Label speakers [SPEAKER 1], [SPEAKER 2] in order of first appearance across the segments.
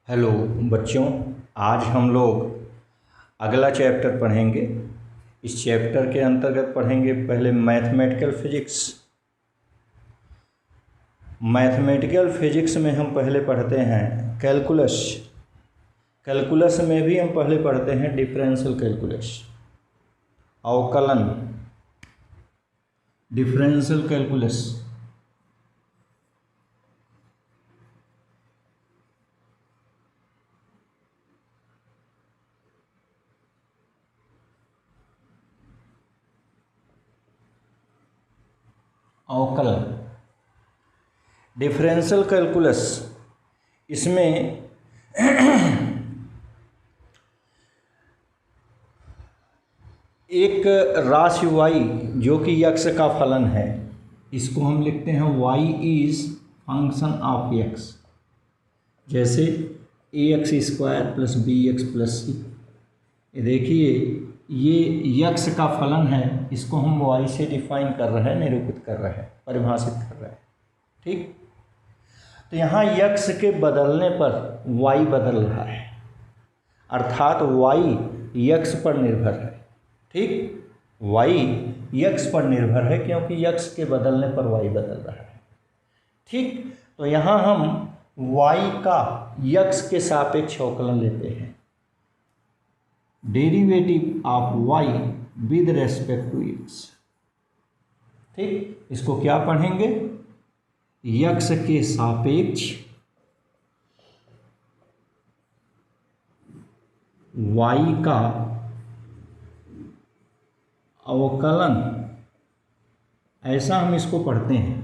[SPEAKER 1] Hello बच्चों, आज हम लोग अगला चैप्टर पढ़ेंगे। इस चैप्टर के अंतर्गत पढ़ेंगे पहले मैथमेटिकल फिजिक्स। मैथमेटिकल फिजिक्स में हम पहले पढ़ते हैं कैलकुलस। कैलकुलस में भी हम पहले पढ़ते हैं डिफरेंशियल कैलकुलस, अवकलन, डिफरेंशियल कैलकुलस, अवकलन, डिफरेंशियल कैलकुलस। इसमें एक राशि y जो कि x का फलन है, इसको हम लिखते हैं y is function of x। जैसे ax² plus bx plus c। देखिए ये x का फलन है, इसको हम y से डिफाइन कर रहे हैं, निरूपित कर रहे हैं, परिभाषित कर रहे हैं। ठीक, तो यहाँ x के बदलने पर y बदल रहा है, अर्थात y x पर निर्भर है। ठीक, y x पर निर्भर है क्योंकि x के बदलने पर y बदल रहा है। ठीक, तो यहाँ हम y का x के सापेक्ष अवकलन लेते हैं, derivative of y with respect to x। ठीक, इसको क्या पढ़ेंगे, x के सापेक्ष y का अवकलन, ऐसा हम इसको पढ़ते हैं।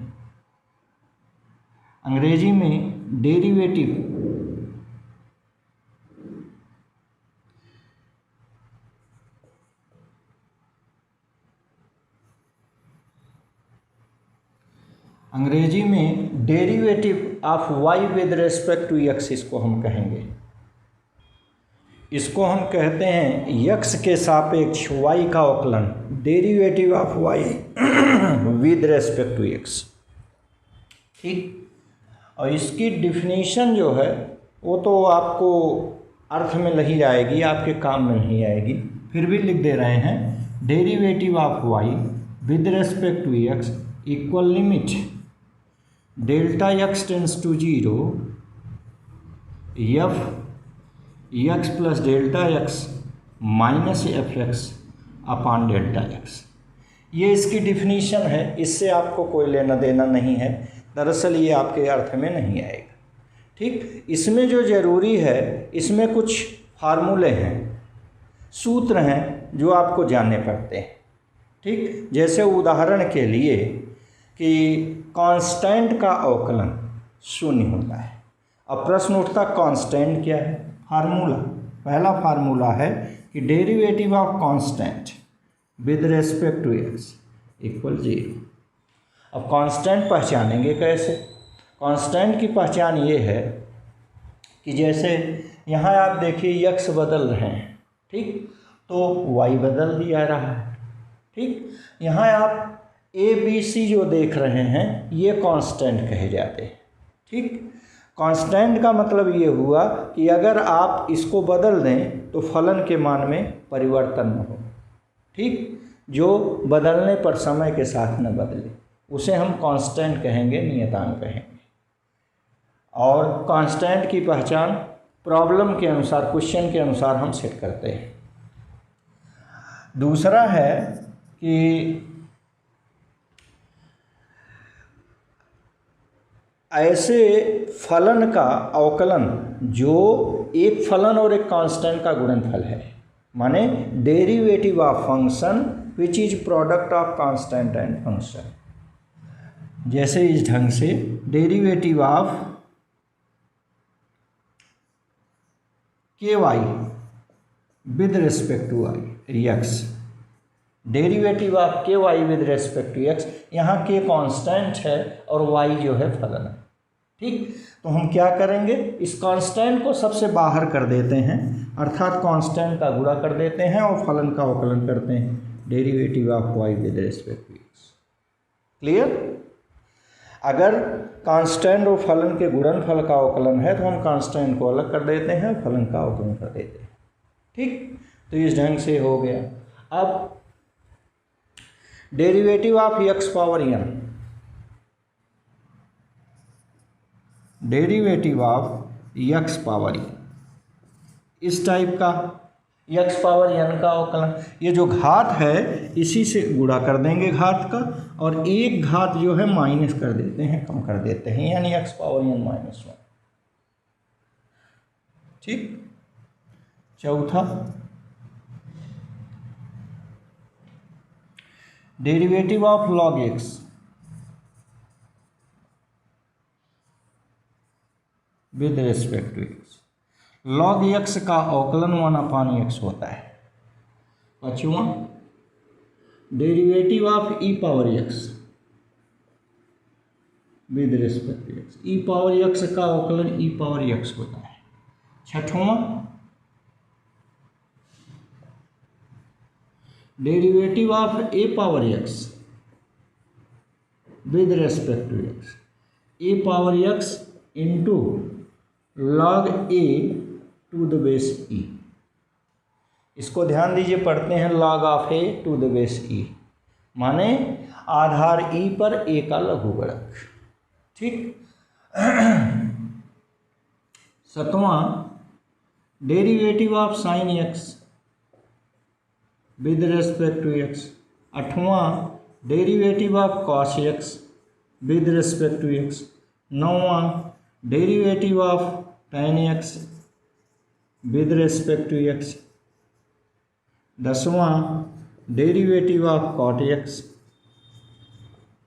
[SPEAKER 1] अंग्रेजी में derivative of y with respect to x, इसको हम कहेंगे। इसको हम कहते हैं x के सापेक्ष y का अवकलन, derivative of y with respect to x। ठीक, और इसकी डिफिनीशन जो है वो तो आपको अर्थ में नहीं आएगी, आपके काम में नहीं आएगी, फिर भी लिख दे रहे हैं। Derivative of y with respect to x equal limit delta x tends to 0 f x plus delta x minus F X upon delta x। ये इसकी डिफिनीशन है, इससे आपको कोई लेना देना नहीं है, दरअसल ये आपके अर्थ में नहीं आएगा। ठीक, इसमें जो ज़रूरी है, इसमें कुछ फार्मूले हैं, सूत्र हैं जो आपको जानने पड़ते हैं। ठीक, जैसे उदाहरण के लिए कि कांस्टेंट का अवकलन शून्य होता है। अब प्रश्न उठता कांस्टेंट क्या है। फार्मूला, पहला फार्मूला है कि derivative of constant with respect to x equal 0। अब कांस्टेंट पहचानेंगे कैसे। कांस्टेंट की पहचान ये है कि जैसे यहाँ आप देखिए x बदल रहे हैं, ठीक, तो y बदल दिया रहा है। ठीक, यहाँ आप a b c जो देख रहे हैं ये कांस्टेंट कहे जाते हैं। ठीक, कांस्टेंट का मतलब ये हुआ कि अगर आप इसको बदल दें तो फलन के मान में परिवर्तन न हो। ठीक, जो बदलने पर समय के साथ न बदले उसे हम कांस्टेंट कहेंगे, नियतांक कहेंगे। और कांस्टेंट की पहचान प्रॉब्लम के अनुसार, क्वेश्चन के अनुसार हम सेट करते हैं। दूसरा है कि ऐसे फलन का अवकलन जो एक फलन और एक कांस्टेंट का गुणनफल है, माने derivative of function which is product of constant and function. जैसे इस ढंग से derivative of ky with respect to x, derivative of ky with respect to x, यहाँ के कांस्टेंट है और y जो है फलन है। ठीक, तो हम क्या करेंगे, इस कांस्टेंट को सबसे बाहर कर देते हैं, अर्थात कांस्टेंट का गुणा कर देते हैं और फलन का अवकलन करते हैं, derivative of y with respect to x। Clear. अगर कांस्टेंट और फलन के गुणनफल का अवकलन है तो हम कांस्टेंट को अलग कर देते हैं, फलन का अवकलन कर देते हैं। ठीक, तो इस ढंग से हो गया। अब derivative of x power n, derivative of x power n, इस टाइप का x पावर n का अवकलन, ये जो घात है इसी से गुणा कर देंगे घात का, और एक घात जो है माइनस कर देते हैं, कम कर देते हैं, यानी x पावर n माइनस 1। ठीक, चौथा derivative of log x, with respect to x, log x का अवकलन 1/x होता है। पांचवा derivative of e power x, with respect to x, e power x का अवकलन e पावर x होता है। छठवां derivative of a power x, with respect to x, a power x into log a to the base e। इसको ध्यान दीजिए, पढ़ते हैं log of a to the base e, माने आधार e पर a का लघुगणक। ठीक, सातवां derivative of sine x, with respect to x। आठवां derivative of cos x, with respect to x। नौवां derivative of tan x, with respect to x। 10वां derivative of cot x,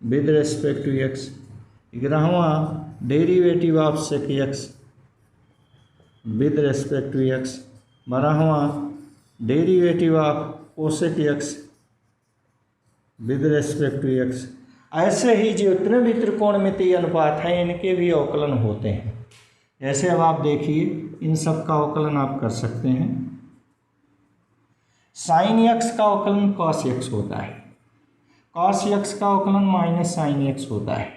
[SPEAKER 1] with respect to x। 11वां derivative of sec x, with respect to x। 12वां derivative of cosec x, with respect to x। ऐसे ही जितने भी त्रिकोणमितीय अनुपात हैं इनके भी अवकलन होते हैं। जैसे अब आप देखिए, इन सब का अवकलन आप कर सकते हैं। साइन x का अवकलन cos x होता है, cos x का अवकलन माइनस साइन x होता है,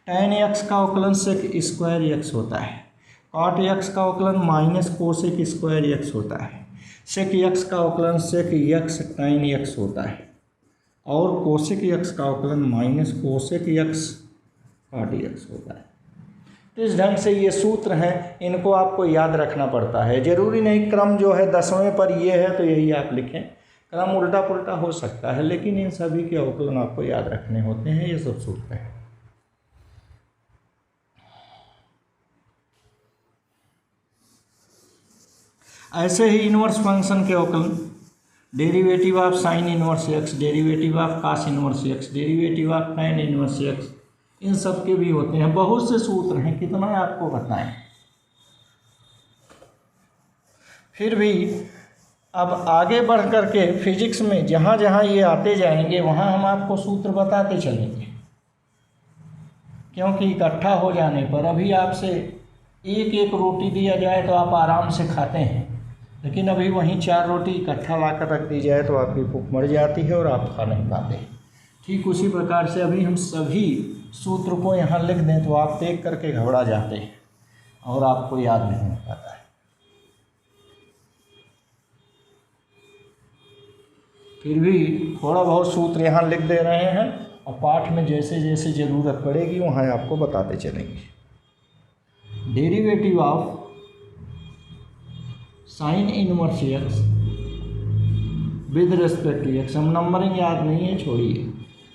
[SPEAKER 1] tan x का अवकलन sec स्क्वायर x होता है, cot x का अवकलन माइनस कोसेक स्क्वायर x होता है, sec x का अवकलन sec x tan x होता है, और कोसेक x का अवकलन minus cosec x cot x होता है। तो इस ढंग से ये सूत्र हैं, इनको आपको याद रखना पड़ता है। जरूरी नहीं क्रम जो है 10वें पर ये है तो यही आप लिखें, क्रम उल्टा पुल्टा हो सकता है, लेकिन इन सभी के अवकलन आपको याद रखने होते हैं। ये सब सूत्र हैं। ऐसे ही इनवर्स फंक्शन के अवकलन, derivative of sine inverse x, derivative of cos inverse x, derivative of tan inverse x, इन सब के भी होते हैं। बहुत से सूत्र हैं, कितना आपको बताएं। फिर भी अब आगे बढ़ कर के फिजिक्स में जहाँ जहाँ ये आते जाएंगे वहाँ हम आपको सूत्र बताते चलेंगे, क्योंकि इकट्ठा हो जाने पर अभी आपसे एक एक रोटी दिया जाए तो आप आराम से खाते हैं, लेकिन अभी वहीं 4 रोटी इकट्ठा ला कर रख दी जाए तो आपकी भूख मर जाती है और आप खा नहीं पाते। ठीक उसी प्रकार से अभी हम सभी सूत्र को यहाँ लिख दें तो आप देख करके घबरा जाते हैं और आपको याद नहीं हो पाता है। फिर भी थोड़ा बहुत सूत्र यहाँ लिख दे रहे हैं और पाठ में जैसे जैसे ज़रूरत पड़ेगी वहाँ आपको बताते चलेंगे। Derivative of sine inverse x with respect to x, हम नंबरिंग याद नहीं है, छोड़िए।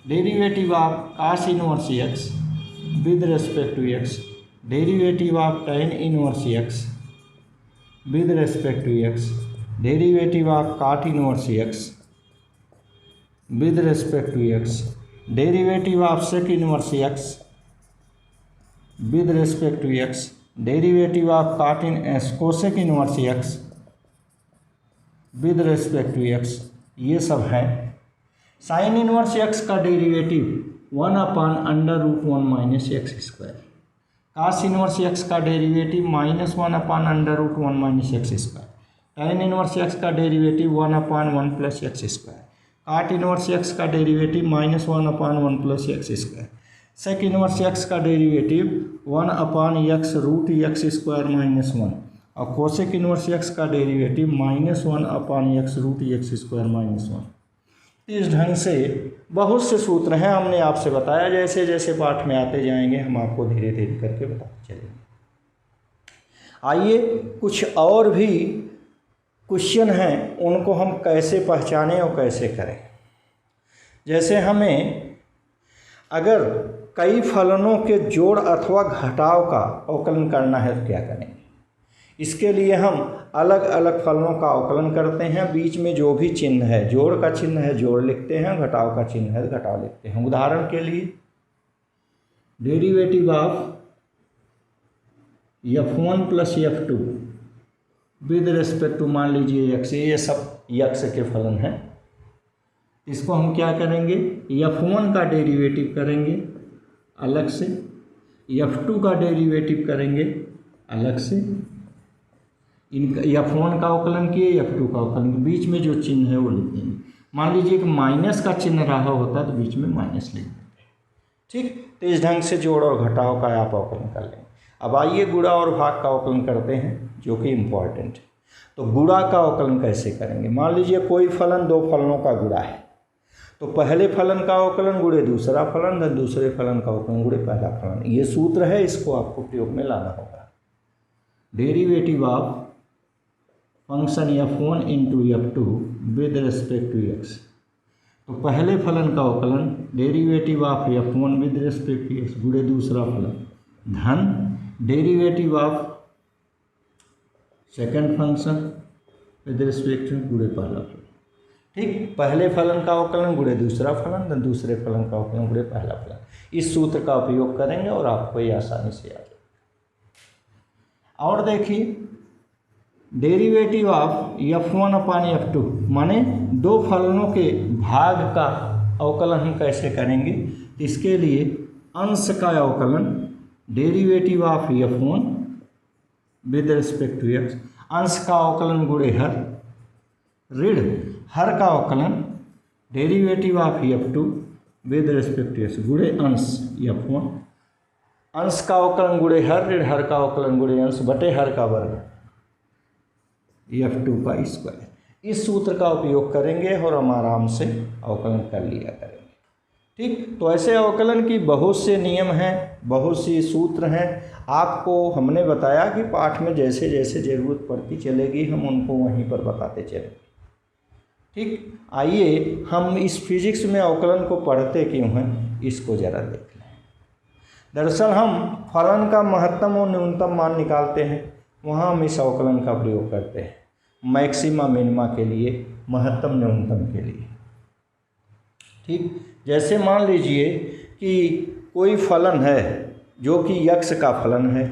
[SPEAKER 1] Derivative of cos inverse x with respect to x, derivative of tan inverse x with respect to x, derivative of cot inverse x with respect to x, derivative of sec inverse x with respect to x, derivative of cosec inverse x with respect to x, ये सब हैं। Sine inverse x का derivative 1/√1 minus X square, cos inverse x का derivative -1/√1 minus X square, tan inverse x का derivative 1/1 plus X square, cot inverse x का derivative -1/1 plus X square, sec inverse X का derivative 1/x root X square minus 1 और cosec inverse X का derivative -1/x root X square minus 1। इस ढंग से बहुत से सूत्र हैं, हमने आपसे बताया, जैसे जैसे पाठ में आते जाएंगे हम आपको धीरे धीरे करके बताते चलेंगे। आइए कुछ और भी क्वेश्चन हैं, उनको हम कैसे पहचानें और कैसे करें। जैसे हमें अगर कई फलनों के जोड़ अथवा घटाव का अवकलन करना है तो क्या करेंगे। इसके लिए हम अलग अलग फलनों का अवकलन करते हैं, बीच में जो भी चिन्ह है, जोड़ का चिन्ह है जोड़ लिखते हैं, घटाव का चिन्ह है घटाव लिखते हैं। उदाहरण के लिए derivative of f1 plus f2 with respect to मान लीजिए x, ये सब x के फलन हैं। इसको हम क्या करेंगे, f1 का डेरिवेटिव करेंगे अलग से, f2 का डेरिवेटिव करेंगे अलग से, इनका f1 का अवकलन किए f2 का अवकलन, बीच में जो चिन्ह है वो लिख देंगे। मान लीजिए कि माइनस का चिन्ह रहा होता तो बीच में माइनस लिख देंगे। ठीक, तो इस ढंग से जोड़ और घटाव का आप अवकलन कर लेंगे। अब आइए गुणा और भाग का अवकलन करते हैं, जो कि इम्पॉर्टेंट है। तो गुणा का अवकलन कैसे करेंगे। मान लीजिए कोई फलन दो फलनों का गुणा है, तो पहले फलन का अवकलन गुणे दूसरा फलन, then दूसरे फलन का अवकलन गुणे पहला फलन। ये सूत्र है, इसको आपको प्रयोग में लाना होगा। Derivative of function f1 into f2 with respect to x, तो पहले फलन का अवकलन derivative of f1 with respect to x गुणे दूसरा फलन, धन derivative of second function with respect to गुणे पहला फलन। ठीक, पहले फलन का अवकलन गुणे दूसरा फलन, then दूसरे फलन का अवकलन गुणे पहला फलन। इस सूत्र का उपयोग करेंगे और आपको ये आसानी से आ जाएगा। और देखिए डेरिवेटिव ऑफ f1/f2 माने दो फलनों के भाग का अवकलन हम कैसे करेंगे। इसके लिए अंश का अवकलन derivative of f1 with respect to x, अंश का अवकलन गुणे हर, ऋण हर का अवकलन derivative of f2 with respect to x गुणे अंश f1, अंश का अवकलन गुणे हर, ऋण हर का अवकलन गुणे अंश बटे हर का वर्ग f2 का स्क्वायर। इस सूत्र का उपयोग करेंगे और हम आराम से अवकलन कर लिया करेंगे। ठीक, तो ऐसे अवकलन की बहुत से नियम हैं, बहुत सी सूत्र हैं। आपको हमने बताया कि पाठ में जैसे जैसे ज़रूरत पड़ती चलेगी हम उनको वहीं पर बताते चलेंगे। ठीक, आइए हम इस फिजिक्स में अवकलन को पढ़ते क्यों हैं इसको ज़रा देख लें। दरअसल हम फलन का महत्तम और न्यूनतम मान निकालते हैं, वहाँ हम इस अवकलन का प्रयोग करते हैं, मैक्सिमा मिनिमा के लिए, महत्तम न्यूनतम के लिए। ठीक, जैसे मान लीजिए कि कोई फलन है जो कि x का फलन है,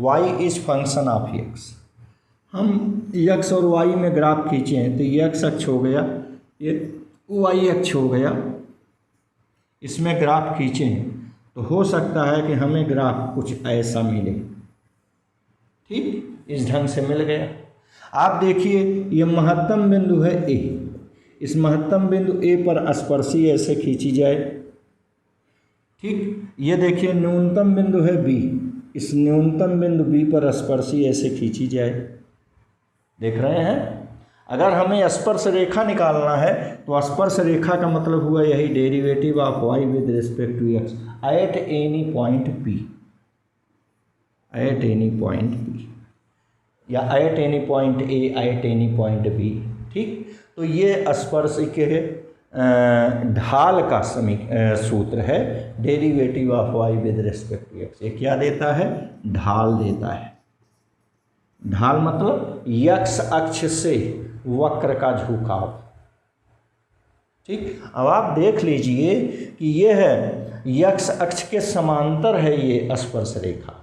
[SPEAKER 1] y is function of x। हम x और y में ग्राफ खींचें तो ये x अक्ष हो गया, ये y अक्ष हो गया, इसमें ग्राफ खींचें तो हो सकता है कि हमें ग्राफ कुछ ऐसा मिले। ठीक, इस ढंग से मिल गया। आप देखिए ये महत्तम बिंदु है A, इस महत्तम बिंदु A पर स्पर्शी ऐसे खींची जाए। ठीक, ये देखिए न्यूनतम बिंदु है B, इस न्यूनतम बिंदु B पर स्पर्शी ऐसे खींची जाए। देख रहे हैं, अगर हमें स्पर्श रेखा निकालना है तो स्पर्श रेखा का मतलब हुआ यही derivative of y with respect to x at any point P, at any point P या at any point A, at any point B। ठीक, तो ये स्पर्श के ढाल का सूत्र है, derivative of y with respect to x। ये क्या देता है, ढाल देता है। ढाल मतलब x अक्ष से वक्र का झुकाव। ठीक, अब आप देख लीजिए कि ये है x अक्ष के समांतर है ये स्पर्श रेखा,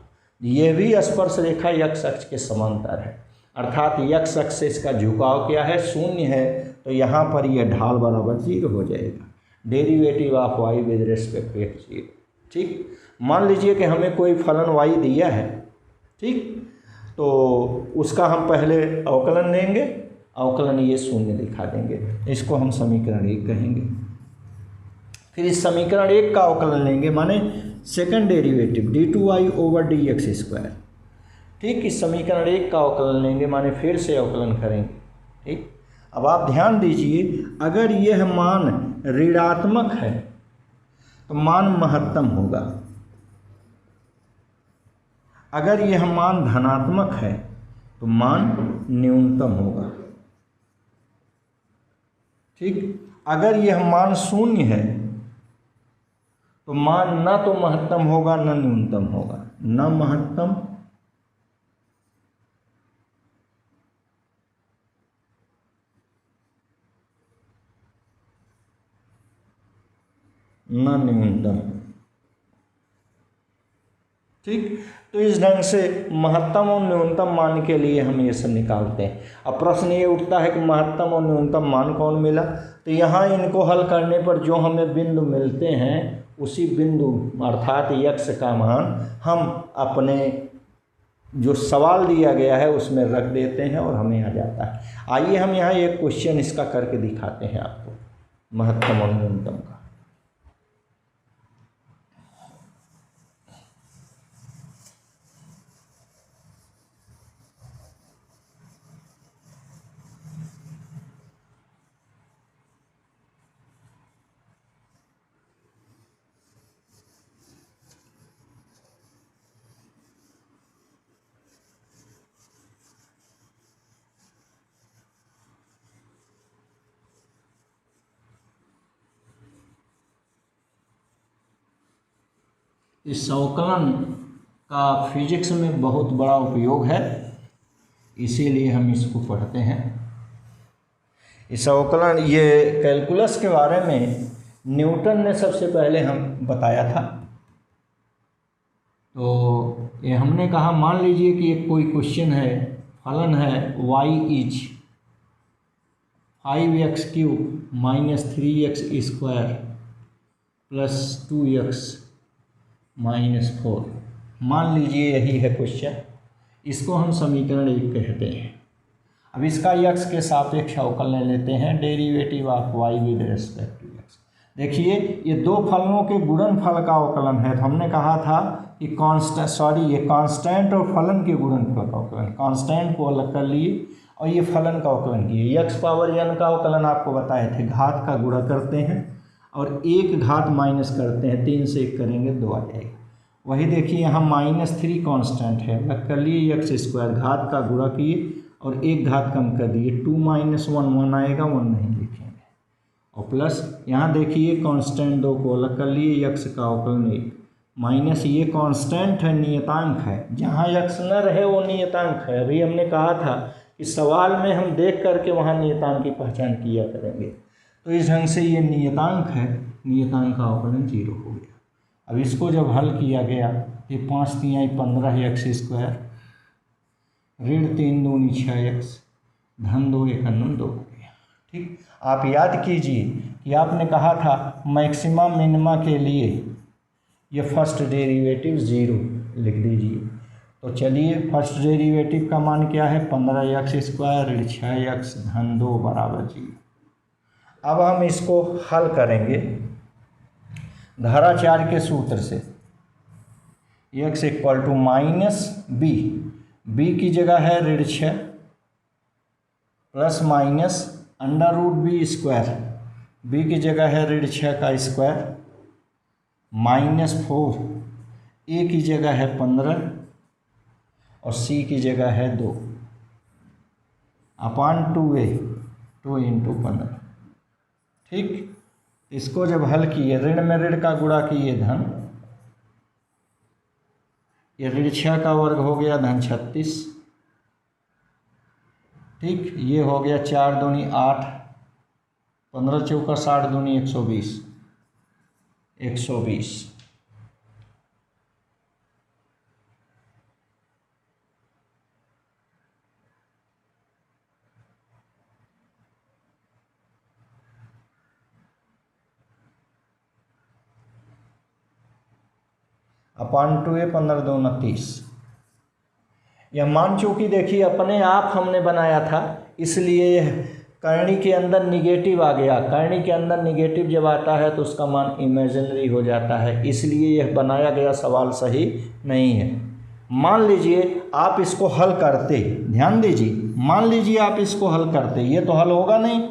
[SPEAKER 1] ये भी स्पर्श रेखा x अक्ष के समांतर है, अर्थात x अक्ष से इसका झुकाव क्या है, शून्य है, तो यहाँ पर यह ढाल बराबर 0 हो जाएगा। Derivative of y with respect to x 0। ठीक, मान लीजिए कि हमें कोई फलन y दिया है, ठीक, तो उसका हम पहले अवकलन लेंगे, अवकलन ये शून्य दिखा देंगे, इसको हम समीकरण 1 कहेंगे। फिर इस समीकरण 1 का अवकलन लेंगे, माने सेकंड डेरिवेटिव d2y/dx²। ठीक, इस समीकरण 1 का अवकलन लेंगे, माने फिर से अवकलन करेंगे। ठीक, अब आप ध्यान दीजिए, अगर यह मान ऋणात्मक है तो मान महत्तम होगा, अगर यह मान धनात्मक है तो मान न्यूनतम होगा। ठीक, अगर यह मान शून्य है तो मान न तो महत्तम होगा न न्यूनतम होगा, न महत्तम न न्यूनतम। ठीक, तो इस ढंग से महत्तम और न्यूनतम मान के लिए हम ये सब निकालते हैं। अब प्रश्न ये उठता है कि महत्तम और न्यूनतम मान कौन मिला, तो यहाँ इनको हल करने पर जो हमें बिंदु मिलते हैं उसी बिंदु अर्थात x का मान हम अपने जो सवाल दिया गया है उसमें रख देते हैं और हमें आ जाता है। आइए हम यहाँ एक क्वेश्चन इसका करके दिखाते हैं आपको, महत्तम और न्यूनतम का। इस अवकलन का फिजिक्स में बहुत बड़ा उपयोग है, इसीलिए हम इसको पढ़ते हैं। इस अवकलन, ये कैलकुलस के बारे में न्यूटन ने सबसे पहले हम बताया था। तो ये हमने कहा, मान लीजिए कि एक कोई क्वेश्चन है, फलन है y is 5x³ - 3x² + 2x -4। मान लीजिए यही है क्वेश्चन, इसको हम समीकरण 1 कहते हैं। अब इसका x के सापेक्ष अवकलन लेते हैं, derivative of y with respect to x। देखिए, ये दो फलनों के गुणनफल का अवकलन है। तो हमने कहा था कि ये कांस्टेंट और फलन के गुणनफल का अवकलन, कांस्टेंट को अलग कर लिए और ये फलन का अवकलन किए। x पावर n का अवकलन आपको बताए थे, घात का गुणा करते हैं और एक घात माइनस करते हैं, 3 से 1 करेंगे 2 आ जाएगा। वही देखिए यहाँ -3 कांस्टेंट है, अलग कर लिए, x², घात का गुणा किए और एक घात कम कर दिए, 2 - 1 1 आएगा, 1 नहीं लिखेंगे। और प्लस यहाँ देखिए कांस्टेंट 2 को अलग कर लिए, x का अवकलन 1 माइनस ये कांस्टेंट है, नियतांक है, जहाँ x न रहे वो नियतांक है। अभी हमने कहा था कि सवाल में हम देख करके वहाँ नियतांक की पहचान किया करेंगे। तो इस ढंग से ये नियतांक है, नियतांक का अवकलन 0 हो गया। अब इसको जब हल किया गया, ये 5 × 3 = 15x², ऋण 3 × 2 = 6x, धन 2 × 1 = 2 हो गया। ठीक, आप याद कीजिए कि आपने कहा था मैक्सिमा मिनिमा के लिए ये फर्स्ट डेरिवेटिव 0 लिख दीजिए। तो चलिए, फर्स्ट डेरिवेटिव का मान क्या है, 15x² ऋण 6x धन 2 = 0। अब हम इसको हल करेंगे धाराचार के सूत्र से। x = -b की जगह है ऋण 6 प्लस माइनस √b², b की जगह है ऋण 6 का स्क्वायर -4, a की जगह है 15 और c की जगह है 2 / 2a, 2 × 15। ठीक, इसको जब हल किए, ऋण में ऋण का गुणा किए धन, ये ऋण 6 का वर्ग हो गया धन 36। ठीक, ये हो गया 4 दूनी 8, 15 चौका 60 दूनी 120, 120। / 2a, 15 दूना 30। यह मान चूंकि देखिए अपने आप हमने बनाया था, इसलिए यह करनी के अंदर निगेटिव आ गया, करनी के अंदर निगेटिव जब आता है तो उसका मान इमेजिनरी हो जाता है, इसलिए यह बनाया गया सवाल सही नहीं है। मान लीजिए आप इसको हल करते, ध्यान दीजिए, मान लीजिए आप इसको हल करते, ये तो हल होगा नहीं,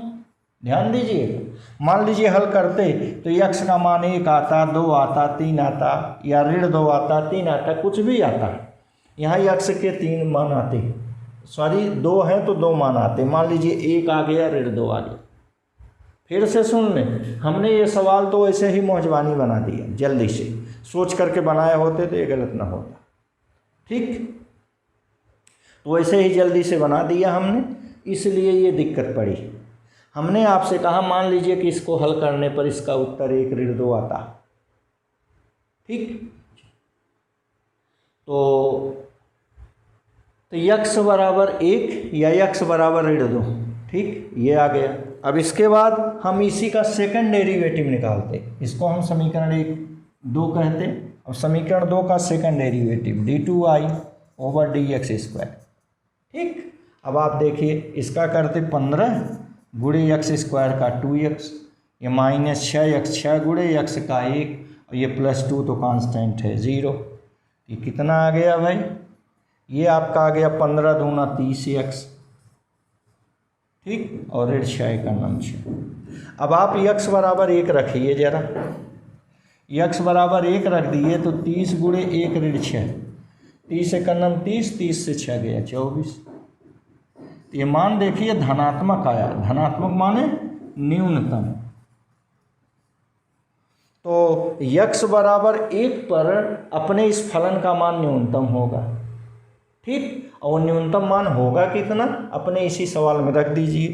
[SPEAKER 1] ध्यान दीजिए, मान लीजिए हल करते तो x का मान 1 आता, 2 आता, 3 आता, या -2 आता, 3 आता, कुछ भी आता। यहाँ x के 3 मान आते, सॉरी 2 है तो 2 मान आते। मान लीजिए 1 आ गया, -2 आ गया। फिर से सुन लें, हमने ये सवाल तो ऐसे ही मौजवानी बना दिया, जल्दी से सोच करके बनाए होते तो ये गलत ना होता, ठीक। तो ऐसे ही जल्दी से बना दिया हमने, इसलिए ये दिक्कत पड़ी। हमने आपसे कहा मान लीजिए कि इसको हल करने पर इसका उत्तर 1 -2 आता, ठीक। तो x बराबर 1 या x बराबर -2, ठीक, ये आ गया। अब इसके बाद हम इसी का सेकंड डेरिवेटिव निकालते, इसको हम समीकरण 1-2 कहते, और समीकरण 2 का सेकंड डेरिवेटिव d2i/dx², ठीक। अब आप देखिए इसका करते 15 गुणे x² का 2x, ये -6x, 6 गुणे x का 1, और ये +2 तो कांस्टेंट है 0। ये कितना आ गया भाई, ये आपका आ गया 15 दूना 30x, ठीक, और 6 का 9। अब आप x बराबर 1 रखिए जरा, x बराबर 1 रख दिए तो 30 गुणे 1 -6, 30 से 30, 30 से 6 गया 24। ये मान देखिए धनात्मक आया, धनात्मक माने न्यूनतम। तो x बराबर 1 पर अपने इस फलन का मान न्यूनतम होगा, ठीक। और न्यूनतम मान होगा कितना, अपने इसी सवाल में रख दीजिए।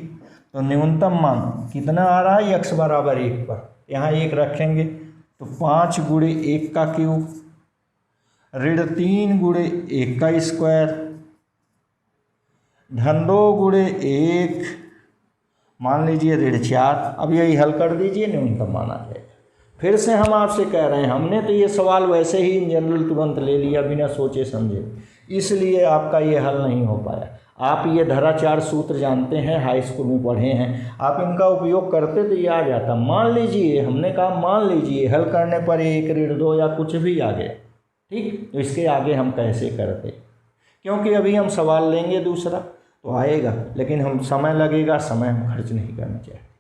[SPEAKER 1] तो न्यूनतम मान कितना आ रहा है x बराबर 1 पर, यहाँ 1 रखेंगे तो 5 गुणे 1 का क्यूब, -3 गुणे 1 का स्क्वायर, -2 गुणे 1, मान लीजिए -4। अब यही हल कर दीजिए, न्यूनतम मान आ जाएगा। फिर से हम आपसे कह रहे हैं, हमने तो ये सवाल वैसे ही इन जनरल तुरंत ले लिया बिना सोचे समझे, इसलिए आपका ये हल नहीं हो पाया। आप ये धराचार सूत्र जानते हैं, हाई स्कूल में पढ़े हैं, आप इनका उपयोग करते तो ये आ जाता। मान लीजिए, हमने कहा मान लीजिए हल करने पर 1 -2 या कुछ भी आ गया, ठीक। तो इसके आगे हम कैसे करते, क्योंकि अभी हम सवाल लेंगे दूसरा तो आएगा, लेकिन हम समय लगेगा, समय हम खर्च नहीं करना चाहते।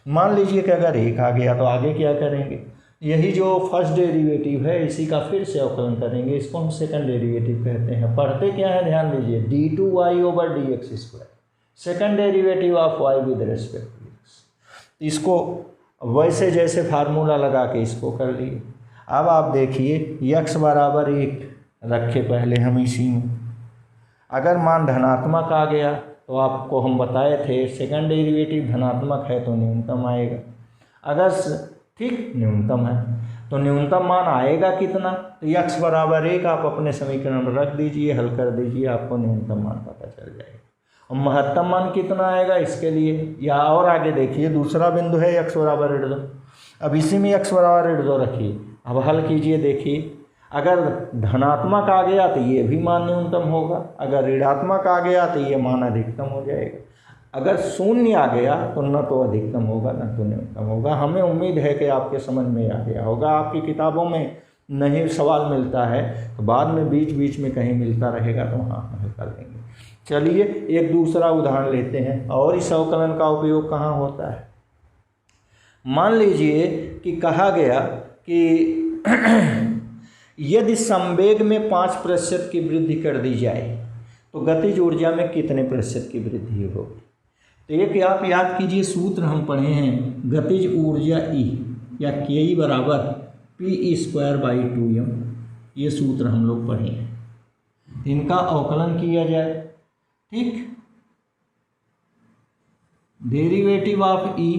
[SPEAKER 1] मान लीजिए कि अगर 1 आ गया तो आगे क्या करेंगे, यही जो फर्स्ट डेरिवेटिव है इसी का फिर से अवकलन करेंगे, इसको हम सेकंड डेरिवेटिव कहते हैं। पढ़ते क्या है ध्यान दीजिए, d2y/dx², second derivative of y with respect to x। इसको वैसे जैसे फार्मूला लगा के इसको कर लिए। अब आप देखिए x बराबर 1 रखे पहले हम इसी में, अगर मान धनात्मक आ गया तो आपको हम बताए थे सेकंड डेरिवेटिव धनात्मक है तो न्यूनतम आएगा, अगर ठीक न्यूनतम है तो न्यूनतम मान आएगा कितना, तो x बराबर 1 आप अपने समीकरण में रख दीजिए, हल कर दीजिए, आपको न्यूनतम मान पता चल जाएगा। और महत्तम मान कितना आएगा इसके लिए, या और आगे देखिए दूसरा बिंदु है x बराबर 1/2। अब इसी में x बराबर 1/2 रखिए, अब हल कीजिए, देखिए अगर धनात्मक आ गया तो ये भी मान न्यूनतम होगा, अगर ऋणात्मक आ गया तो ये मान अधिकतम हो जाएगा, अगर शून्य आ गया तो न तो अधिकतम होगा न तो न्यूनतम होगा। हमें उम्मीद है कि आपके समझ में आ गया होगा। आपकी किताबों में नहीं सवाल मिलता है तो बाद में बीच बीच में कहीं मिलता रहेगा तो हाँ हल कर लेंगे। चलिए एक दूसरा उदाहरण लेते हैं, और इस अवकलन का उपयोग कहाँ होता है। मान लीजिए कि कहा गया कि यदि संवेग में 5% की वृद्धि कर दी जाए तो गतिज ऊर्जा में कितने प्रतिशत की वृद्धि होगी। तो एक आप याद कीजिए, सूत्र हम पढ़े हैं गतिज ऊर्जा E या KE बराबर Pe²/2m, ये सूत्र हम लोग पढ़े हैं। इनका अवकलन किया जाए, ठीक, डेरिवेटिव ऑफ E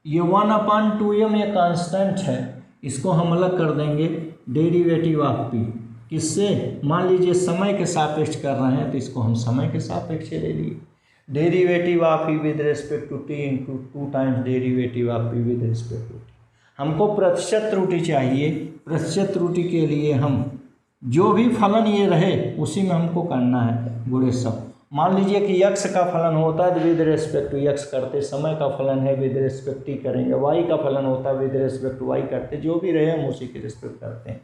[SPEAKER 1] ये 1/2m ये कांस्टेंट है, इसको हम अलग कर देंगे डेरिवेटिव ऑफ P, किससे, मान लीजिए समय के सापेक्ष कर रहे हैं तो इसको हम समय के सापेक्ष ले लिए, derivative of E with respect to T into 2 times derivative of P with respect to T. हमको प्रतिशत त्रुटि चाहिए। प्रतिशत त्रुटि के लिए हम जो भी फलन ये रहे उसी में हमको करना है गुणे सब। मान लीजिए कि यक्स का फलन होता है विद रिस्पेक्ट टू यक्स करते, समय का फलन है विद रिस्पेक्ट टी करेंगे, वाई का फलन होता है विद रिस्पेक्ट टू वाई करते, जो भी रहे हम उसी के रिस्पेक्ट करते हैं।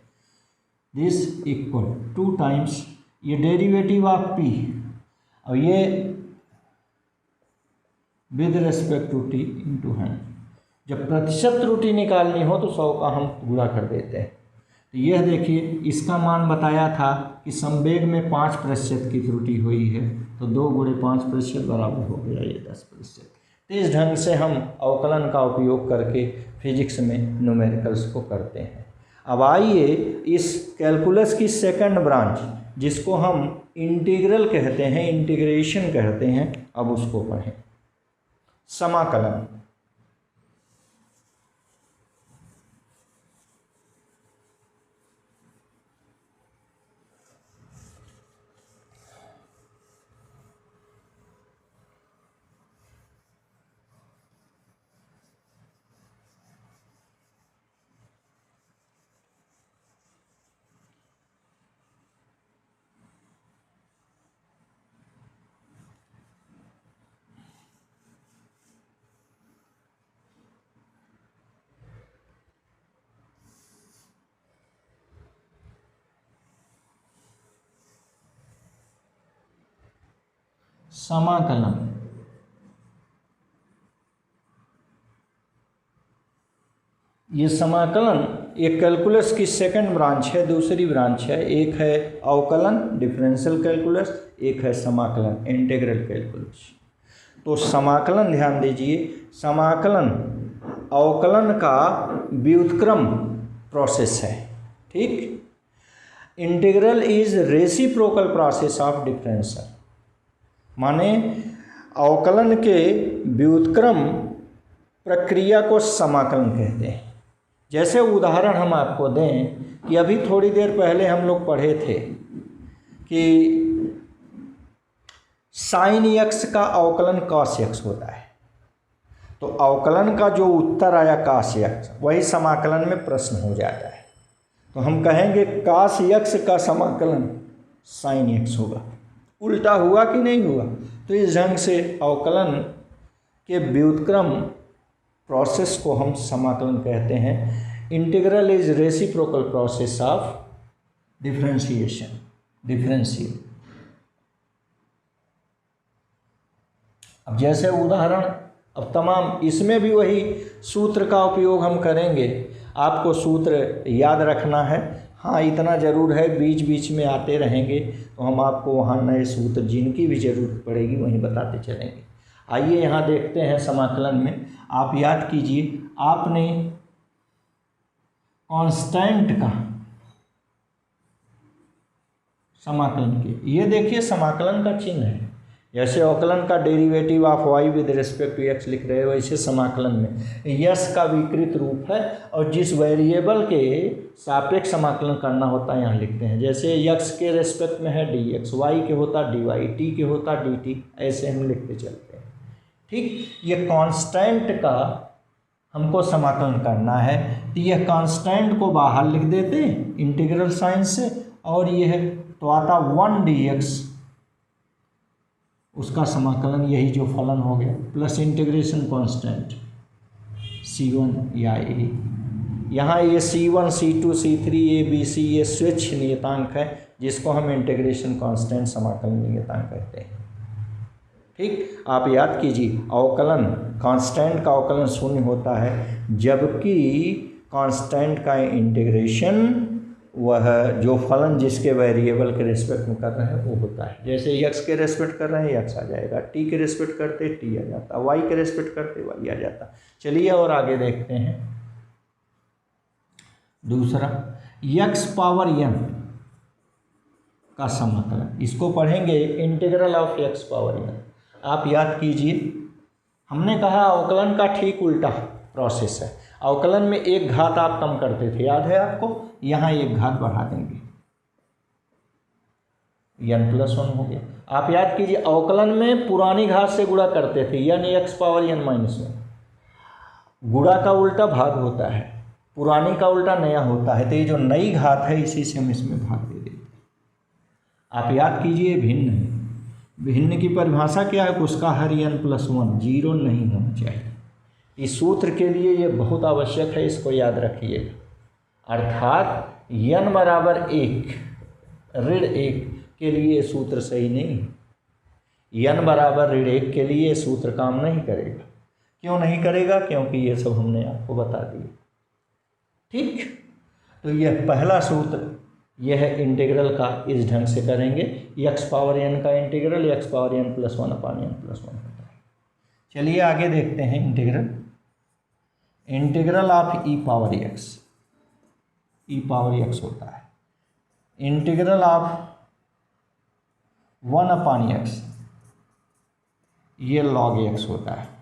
[SPEAKER 1] दिस इक्वल 2 टाइम्स ये डेरिवेटिव ऑफ पी और ये with respect to T into 100। जब प्रतिशत त्रुटि निकालनी हो तो 100 का हम गुणा कर देते हैं। तो यह देखिए इसका मान बताया था कि संवेग में 5% की त्रुटि हुई है, तो 2 गुणे 5% बराबर हो गया ये 10%। तो इस ढंग से हम अवकलन का उपयोग करके फिजिक्स में न्यूमेरिकल्स को करते हैं। अब आइए इस कैलकुलस की सेकंड ब्रांच जिसको हम इंटीग्रल कहते हैं, इंटीग्रेशन कहते हैं, अब उसको पढ़ें। समाकलन। समाकलन ये समाकलन एक कैलकुलस की सेकंड ब्रांच है, दूसरी ब्रांच है। एक है अवकलन डिफरेंशियल कैलकुलस, एक है समाकलन इंटीग्रल कैलकुलस। तो समाकलन ध्यान दीजिए, समाकलन अवकलन का व्युत्क्रम प्रोसेस है, ठीक। Integral is reciprocal process of differential, माने अवकलन के व्युत्क्रम प्रक्रिया को समाकलन कहते हैं। जैसे उदाहरण हम आपको दें कि अभी थोड़ी देर पहले हम लोग पढ़े थे कि साइन एक्स का अवकलन कॉस एक्स होता है, तो अवकलन का जो उत्तर आया कॉस एक्स वही समाकलन में प्रश्न हो जाता है। तो हम कहेंगे कॉस एक्स का समाकलन साइन एक्स होगा। उल्टा हुआ कि नहीं हुआ? तो इस ढंग से अवकलन के व्युत्क्रम प्रोसेस को हम समाकलन कहते हैं। Integral is reciprocal process of differentiation, differential. अब जैसे उदाहरण, अब तमाम इसमें भी वही सूत्र का उपयोग हम करेंगे। आपको सूत्र याद रखना है, हाँ इतना ज़रूर है, बीच बीच में आते रहेंगे तो हम आपको वहाँ नए सूत्र जिनकी भी ज़रूरत पड़ेगी वहीं बताते चलेंगे। आइए यहाँ देखते हैं समाकलन में। आप याद कीजिए, आपने कांस्टेंट का समाकलन किया, ये देखिए समाकलन का चिन्ह है। जैसे अवकलन का derivative of Y with respect to X लिख रहे हो, वैसे समाकलन में यस का विकृत रूप है और जिस वेरिएबल के सापेक्ष समाकलन करना होता है यहाँ लिखते हैं। जैसे यक्स के रेस्पेक्ट में है डी एक्स, वाई के होता डी वाई, टी के होता डी टी, ऐसे हम लिखते चलते हैं, ठीक। ये कांस्टेंट का हमको समाकलन करना है, तो यह कांस्टेंट को बाहर लिख देते हैं इंटीग्रल साइन से, और यह तो आता 1 dx, उसका समाकलन यही जो फलन हो गया, प्लस इंटीग्रेशन कांस्टेंट c1 या a। यहाँ ये c1 c2 c3 a b c ये स्वेच्छ नियतांक है जिसको हम इंटीग्रेशन कांस्टेंट समाकलन नियतांक कहते हैं, ठीक। आप याद कीजिए, अवकलन कांस्टेंट का अवकलन शून्य होता है, जबकि कांस्टेंट का इंटीग्रेशन वह जो फलन जिसके वेरिएबल के रेस्पेक्ट में कर रहे हैं वो होता है। जैसे एक्स के रेस्पेक्ट कर रहे हैं एक्स आ जाएगा, टी के रेस्पेक्ट करते टी आ जाता, वाई के रेस्पेक्ट करते वाई आ जाता। चलिए और आगे देखते हैं। दूसरा, एक्स पावर n का समाकलन, इसको पढ़ेंगे integral of x power n। आप याद कीजिए, हमने कहा अवकलन का ठीक उल्टा प्रोसेस है। अवकलन में एक घात आप कम करते थे, याद है आपको, यहाँ एक घात बढ़ा देंगे। n+1 हो गया। आप याद कीजिए अवकलन में पुरानी घात से गुणा करते थे, n x पावर n-1। गुणा का उल्टा भाग होता है, पुरानी का उल्टा नया होता है, तो ये जो नई घात है इसी से हम इसमें भाग दे देते हैं। आप याद कीजिए भिन्न है, भिन्न की परिभाषा क्या है, उसका हर n+1 जीरो नहीं होना चाहिए। इस सूत्र के लिए ये बहुत आवश्यक है, इसको याद रखिएगा। अर्थात n बराबर 1 ऋण 1 के लिए सूत्र सही नहीं है। n बराबर ऋण 1 के लिए सूत्र काम नहीं करेगा। क्यों नहीं करेगा? क्योंकि ये सब हमने आपको बता दिया। ठीक, तो यह पहला सूत्र यह है इंटीग्रल का, इस ढंग से करेंगे। x पावर n का इंटीग्रल x पावर n+1 अपान n+1 होता है। चलिए आगे देखते हैं integral of e power x होता है। इंटीग्रल ऑफ 1 अपान x ये log x होता है।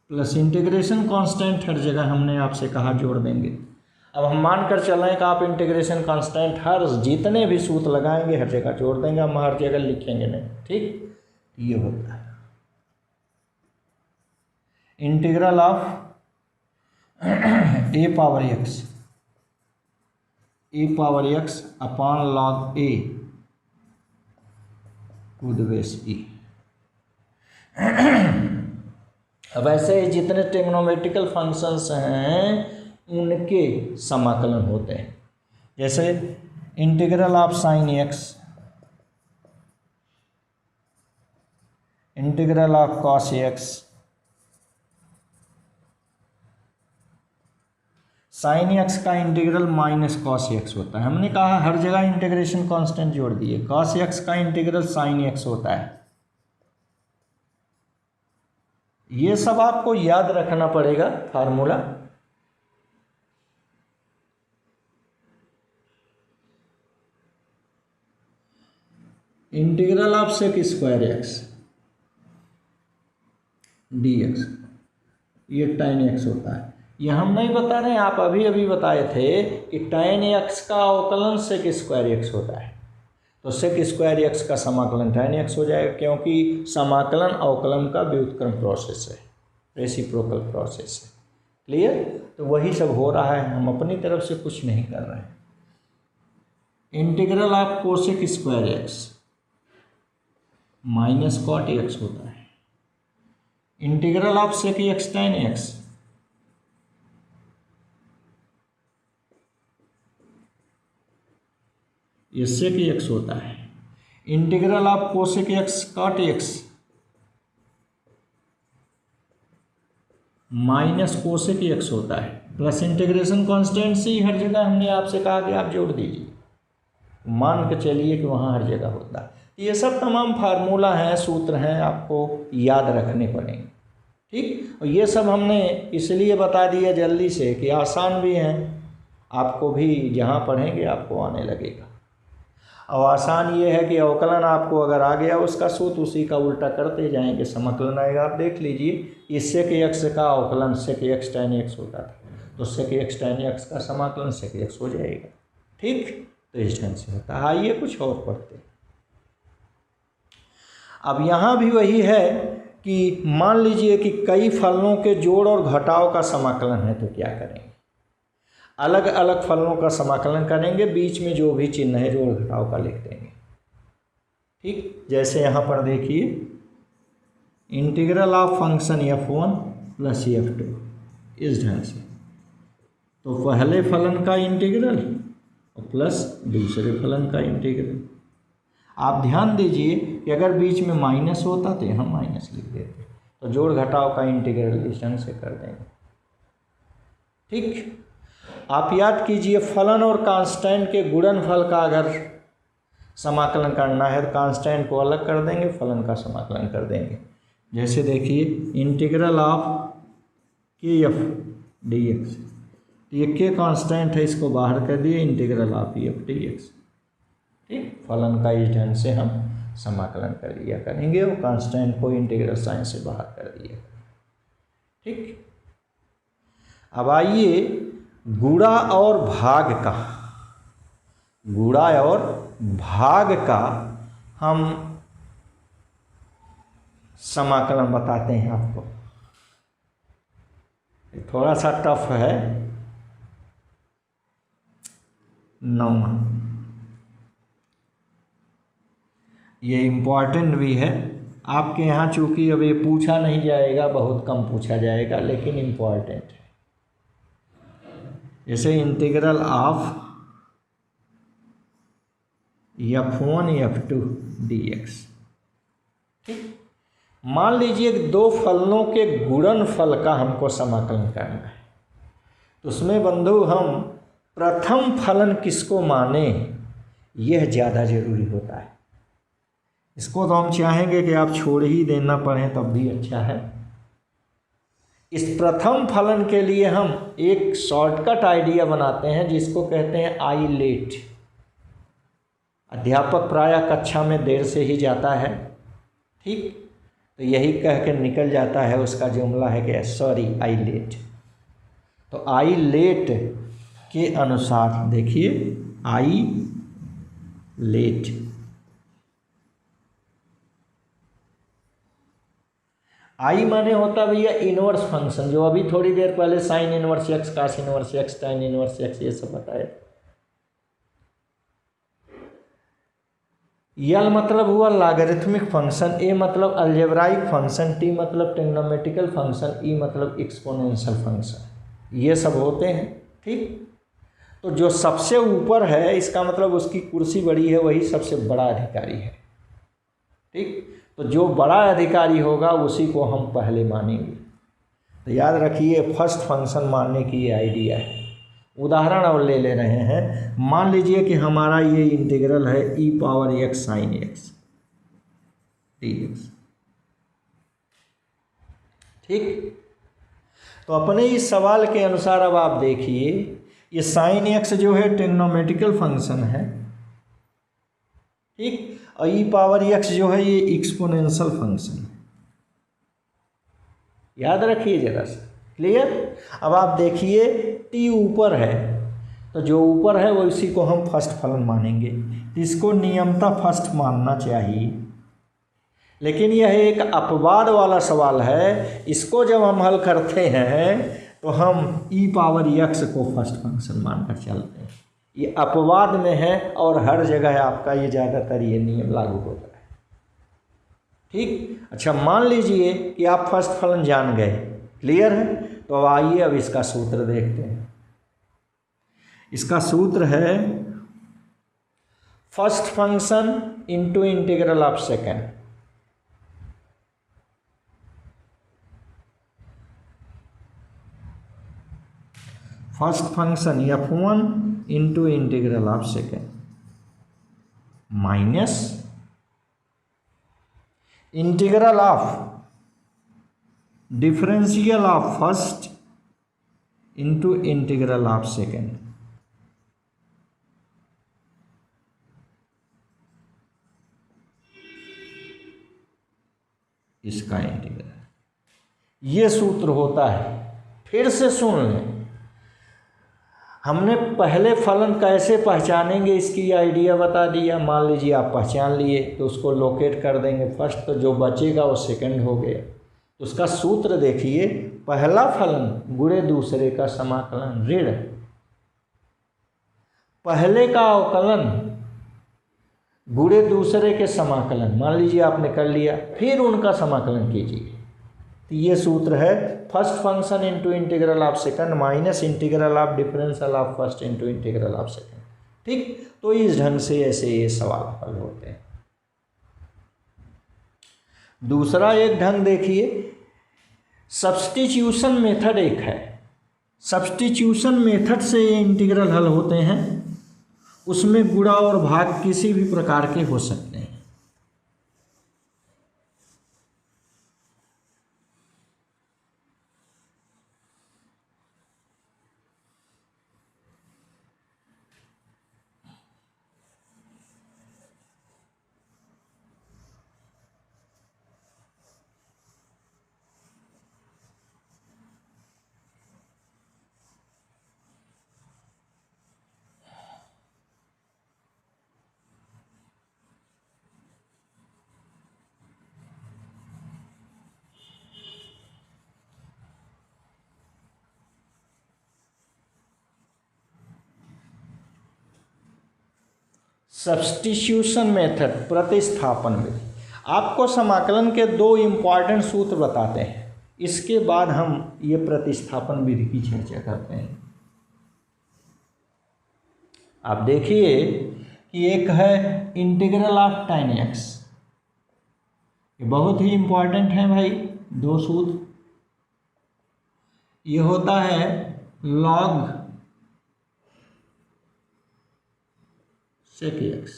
[SPEAKER 1] प्लस इंटीग्रेशन कांस्टेंट हर जगह हमने आपसे कहा जोड़ देंगे। अब हम मान कर चल रहे हैं कि आप इंटीग्रेशन कांस्टेंट हर जितने भी सूत्र लगाएंगे हर जगह जोड़ देंगे, हम हर जगह लिखेंगे नहीं। ठीक, ये होता है integral of A power x upon log a to the base e। अब ऐसे ही जितने ट्रिग्नोमेट्रिकल फंक्शंस हैं उनके समाकलन होते हैं। जैसे integral of sine x, integral of cos x, sine x का इंटीग्रल माइनस कॉस x होता है। हमने कहा हर जगह इंटीग्रेशन कांस्टेंट जोड़ दिए। कॉस x का इंटीग्रल साइन x होता है। ये सब आपको याद रखना पड़ेगा formula. Integral of sec square x dx ये tan x होता है। ये हम नहीं बता रहे हैं, आप अभी अभी बताए थे कि tan x का अवकलन सेक स्क्वायर x होता है। तो सेक स्क्वायर x का समाकलन tan x हो जाएगा, क्योंकि समाकलन अवकलन का व्युत्क्रम प्रोसेस है, रेसिप्रोकल प्रोसेस है। क्लियर? तो वही सब हो रहा है, हम अपनी तरफ से कुछ नहीं कर रहे हैं। Integral of cosec square x minus cot x होता है। Integral of sec x tan x ये सेक x होता है। Integral of cosec x cot x minus cosec x होता है। प्लस इंटीग्रेशन कांस्टेंट से हर जगह हमने आपसे कहा कि आप जोड़ दीजिए, मान के चलिए कि वहाँ हर जगह होता है। ये सब तमाम फार्मूला हैं, सूत्र हैं, आपको याद रखने पड़ेंगे। ठीक, और ये सब हमने इसलिए बता दिया जल्दी से कि आसान भी हैं, आपको भी जहाँ पढ़ेंगे आपको आने लगेगा। और आसान ये है कि अवकलन आपको अगर आ गया उसका सूत्र उसी का उल्टा करते जाएंगे, समाकलन आएगा। आप देख लीजिए, इससे कि x का अवकलन से कि x tan x होता था, तो से कि x tan x का समाकलन से कि x हो जाएगा। ठीक, तो इस ढंग से होता है। आइए कुछ और पढ़ते हैं। अब यहाँ भी वही है कि मान लीजिए कि कई फलनों के जोड़ और घटाव का समाकलन है, तो क्या करेंगे? अलग अलग फलनों का समाकलन करेंगे, बीच में जो भी चिन्ह है जोड़ घटाव का लिख देंगे। ठीक, जैसे यहाँ पर देखिए integral of function f1 plus f2 इस ढंग से, तो पहले फलन का इंटीग्रल और प्लस दूसरे फलन का इंटीग्रल। आप ध्यान दीजिए कि अगर बीच में माइनस होता तो यहाँ माइनस लिख देते, तो जोड़ घटाव का इंटीग्रल इस ढंग से कर देंगे। ठीक, आप याद कीजिए फलन और कांस्टेंट के गुणनफल का अगर समाकलन करना है तो कांस्टेंट को अलग कर देंगे, फलन का समाकलन कर देंगे। जैसे देखिए इंटीग्रल ऑफ के एफ डी एक्स, ये के कांस्टेंट है, इसको बाहर कर दिए, integral of E F D x. ठीक, फलन का इस ढंग से हम समाकलन कर लिया करेंगे और कांस्टेंट को इंटीग्रल साइन से बाहर कर दिया। ठीक, अब आइए गुणा और भाग का हम समाकलन बताते हैं आपको। थोड़ा सा टफ है, 9वां, ये इम्पॉर्टेंट भी है आपके यहाँ, चूँकि अब ये पूछा नहीं जाएगा, बहुत कम पूछा जाएगा, लेकिन इम्पॉर्टेंट है। जैसे integral of f1 f2 dx। ठीक, मान लीजिए दो फलनों के गुणनफल का हमको समाकलन करना है, तो उसमें बंधु हम प्रथम फलन किसको माने, यह ज़्यादा जरूरी होता है। इसको तो हम चाहेंगे कि आप छोड़ ही देना पड़े तब भी अच्छा है। इस प्रथम फलन के लिए हम एक शॉर्टकट आइडिया बनाते हैं जिसको कहते हैं आई लेट। अध्यापक प्रायः कक्षा में देर से ही जाता है, ठीक, तो यही कह के निकल जाता है, उसका जुमला है कि सॉरी आई लेट। तो आई लेट के अनुसार देखिए, आई लेट, आई माने होता भैया इनवर्स फंक्शन, जो अभी थोड़ी देर पहले साइन इनवर्स एक्स, कास इनवर्स एक्स, टाइन इनवर्स एक्स, ये सब बताए। यल मतलब हुआ लॉगरिथमिक फंक्शन, ए मतलब अलजेब्राइक फंक्शन, टी मतलब ट्रिग्नोमेट्रिकल फंक्शन, ई मतलब एक्सपोनेंशियल फंक्शन, ये सब होते हैं। ठीक, तो जो सबसे ऊपर है इसका मतलब उसकी कुर्सी बड़ी है, वही सबसे बड़ा अधिकारी है। ठीक, तो जो बड़ा अधिकारी होगा उसी को हम पहले मानेंगे। तो याद रखिए, फर्स्ट फंक्शन मानने की ये आइडिया है। उदाहरण और ले रहे हैं, मान लीजिए कि हमारा ये इंटीग्रल है e power x sine x dx। ठीक, तो अपने इस सवाल के अनुसार अब आप देखिए, ये साइन x जो है ट्रिग्नोमेट्रिकल फंक्शन है, ठीक, और e पावर x जो है ये एक्सपोनेंशियल फंक्शन है। याद रखिए जरा सा, क्लियर। अब आप देखिए t ऊपर है, तो जो ऊपर है वो इसी को हम फर्स्ट फलन मानेंगे, इसको नियमतः फर्स्ट मानना चाहिए। लेकिन यह एक अपवाद वाला सवाल है, इसको जब हम हल करते हैं तो हम e पावर x को फर्स्ट फंक्शन मानकर चलते हैं। ये अपवाद में है और हर जगह आपका ये ज़्यादातर ये नियम लागू होता है। ठीक, अच्छा, मान लीजिए कि आप फर्स्ट फलन जान गए, क्लियर है, तो अब आइए अब इसका सूत्र देखते हैं। इसका सूत्र है first function into integral of second. First function f1 into integral of second minus integral of differential of first into integral of second. इसका इंटीग्रल, ये सूत्र होता है। फिर से सुन लें, हमने पहले फलन कैसे पहचानेंगे इसकी आइडिया बता दिया। मान लीजिए आप पहचान लिए तो उसको लोकेट कर देंगे फर्स्ट, तो जो बचेगा वो सेकंड हो गया। तो उसका सूत्र देखिए, पहला फलन गुणे दूसरे का समाकलन ऋण, पहले का अवकलन गुणे दूसरे के समाकलन, मान लीजिए आपने कर लिया, फिर उनका समाकलन कीजिए। तो ये सूत्र है first function into integral of second minus integral of differential of first into integral of second. ठीक, तो इस ढंग से ऐसे ये सवाल हल होते हैं। दूसरा एक ढंग देखिए, सब्स्टिट्यूशन मेथड एक है। सब्स्टिट्यूशन मेथड से ये इंटीग्रल हल होते हैं, उसमें गुणा और भाग किसी भी प्रकार के हो सकते हैं। सब्स्टिट्यूशन मेथड, प्रतिस्थापन विधि। आपको समाकलन के दो इम्पॉर्टेंट सूत्र बताते हैं, इसके बाद हम ये प्रतिस्थापन विधि की चर्चा करते हैं। आप देखिए कि एक है इंटीग्रल ऑफ tan x, ये बहुत ही इम्पॉर्टेंट है भाई, दो सूत्र। ये होता है log sec x,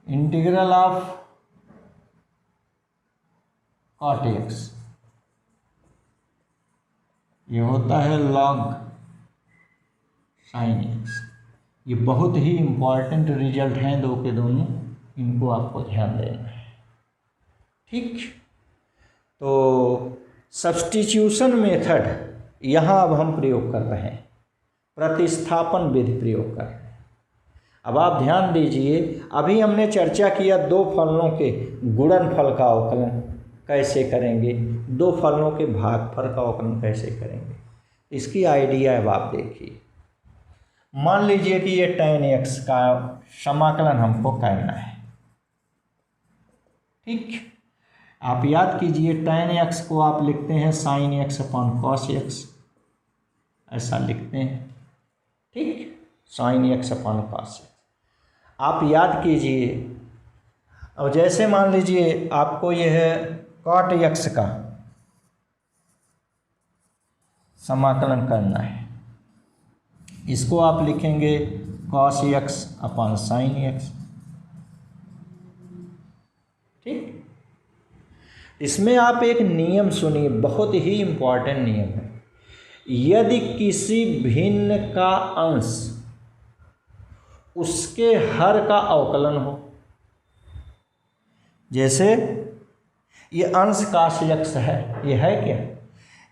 [SPEAKER 1] integral of cot x, ये होता है log sin x। ये बहुत ही इम्पॉर्टेंट रिजल्ट हैं दो के दोनों, इनको आपको ध्यान देना है। ठीक, तो सब्स्टिट्यूशन मेथड यहाँ अब हम प्रयोग कर रहे हैं, प्रतिस्थापन विधि प्रयोग कर रहे हैं। अब आप ध्यान दीजिए, अभी हमने चर्चा किया दो फलनों के गुणनफल का अवकलन कैसे करेंगे, दो फलनों के भागफल का अवकलन कैसे करेंगे, इसकी आइडिया अब आप देखिए। मान लीजिए कि ये tan x का समाकलन हमको करना है। ठीक, आप याद कीजिए tan x को आप लिखते हैं sin x upon cos x, ऐसा लिखते हैं। ठीक, sin x upon cos x आप याद कीजिए। अब जैसे मान लीजिए आपको यह cot x का समाकलन करना है, इसको आप लिखेंगे cos x upon sin x। ठीक, इसमें आप एक नियम सुनिए, बहुत ही इम्पॉर्टेंट नियम है। यदि किसी भिन्न का अंश उसके हर का अवकलन हो, जैसे ये अंश cos x है, ये है क्या,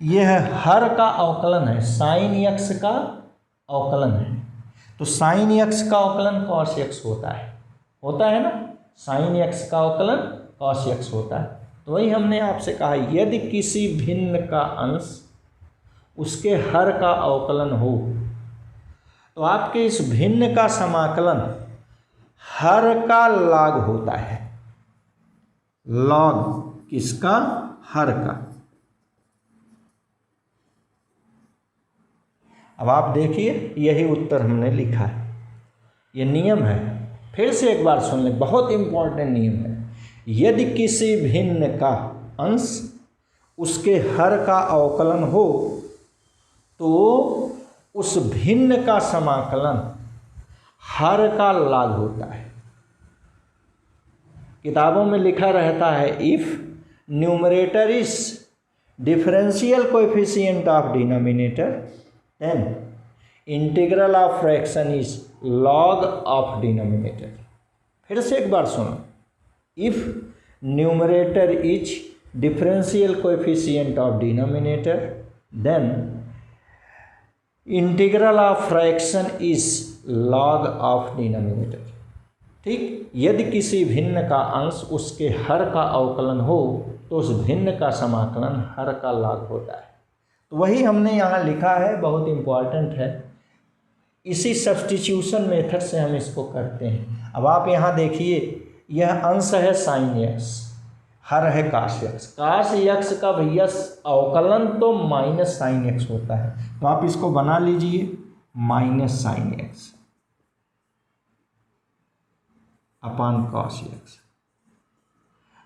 [SPEAKER 1] यह हर का अवकलन है, sin x का अवकलन है, तो sin x का अवकलन cos x होता है ना, sin x का अवकलन cos x होता है। तो वही हमने आपसे कहा, यदि किसी भिन्न का अंश उसके हर का अवकलन हो, तो आपके इस भिन्न का समाकलन हर का log होता है। log किसका, हर का। अब आप देखिए, यही उत्तर हमने लिखा है, ये नियम है। फिर से एक बार सुन लें, बहुत इम्पॉर्टेंट नियम है। यदि किसी भिन्न का अंश उसके हर का अवकलन हो, तो उस भिन्न का समाकलन हर का log होता है। किताबों में लिखा रहता है, if numerator is differential coefficient of denominator, then integral of fraction is log of denominator. फिर से एक बार सुनो, if numerator is differential coefficient of denominator, then integral of fraction is log of denominator. ठीक, यदि किसी भिन्न का अंश उसके हर का अवकलन हो, तो उस भिन्न का समाकलन हर का log होता है। तो वही हमने यहाँ लिखा है, बहुत इम्पॉर्टेंट है। इसी सब्स्टिट्यूशन मेथड से हम इसको करते हैं। अब आप यहाँ देखिए, यह अंश है sin x, हर है cos x। cos x का भैया अवकलन तो माइनस sin x होता है, तो आप इसको बना लीजिए minus sin x upon cos x।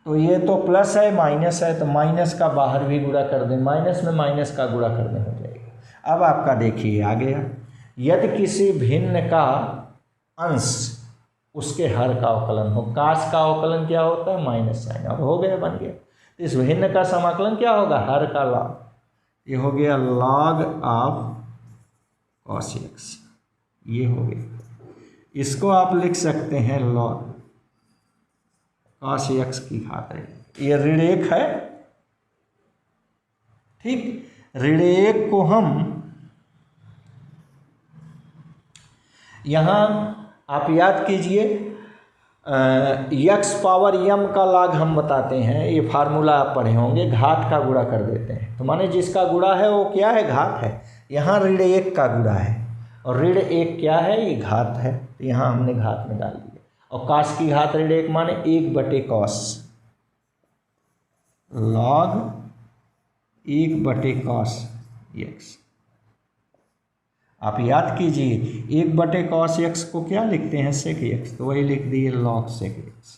[SPEAKER 1] तो ये तो प्लस है, माइनस है, तो माइनस का बाहर भी गुणा कर दें, माइनस में माइनस का गुणा कर दें, हो जाएगा। अब आपका देखिए आ गया, यदि किसी भिन्न का अंश उसके हर का अवकलन हो, cos का अवकलन क्या होता है, माइनस साइन, और हो गया, बन गया। तो इस भिन्न का समाकलन क्या होगा, हर का log, ये हो गया log ऑफ cos x, ये हो गया। इसको आप लिख सकते हैं log cos x की घात है, ये ऋण एक है। ठीक, ऋण एक को हम यहाँ आप याद कीजिए, यक्स पावर यम का log हम बताते हैं, ये फार्मूला आप पढ़े होंगे, घात का गुणा कर देते हैं। तो माने जिसका गुणा है वो क्या है, घात है। यहाँ ऋण 1 का गुणा है और ऋण 1 क्या है, ये घात है, तो यहाँ हमने घात में डाल दिया। और काश की घात ऋण 1 माने 1/cos, log 1/cos x। आप याद कीजिए 1/cos x को क्या लिखते हैं, sec x, तो वही लिख दिए log sec x।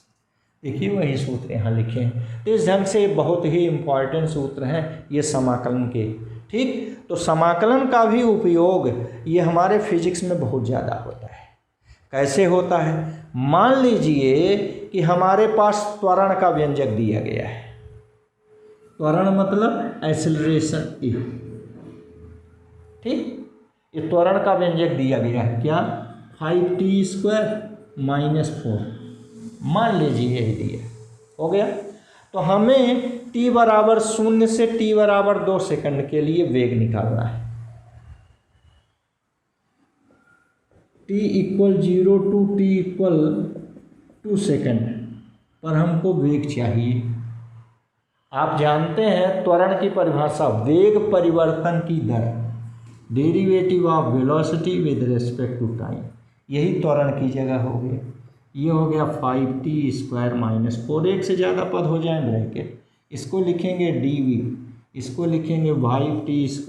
[SPEAKER 1] देखिए वही सूत्र यहाँ लिखे हैं। तो इस ढंग से बहुत ही इम्पॉर्टेंट सूत्र हैं ये समाकलन के। ठीक, तो समाकलन का भी उपयोग ये हमारे फिजिक्स में बहुत ज़्यादा होता है। कैसे होता है, मान लीजिए कि हमारे पास त्वरण का व्यंजक दिया गया है। त्वरण मतलब एक्सेलरेशन e। ठीक, ये त्वरण का व्यंजक दिया गया है क्या, 5t² - 4, मान लीजिए यही दिया हो गया। तो हमें t बराबर 0 से t बराबर 2 सेकंड के लिए वेग निकालना है। t = 0 to t = 2 सेकंड पर हमको वेग चाहिए। आप जानते हैं त्वरण की परिभाषा, वेग परिवर्तन की दर, derivative of velocity with respect to time, यही त्वरण की जगह हो गया। ये हो गया 5t² - 4, एक से ज़्यादा पद हो जाए ब्रैकेट, इसको लिखेंगे dv, इसको लिखेंगे 5t² -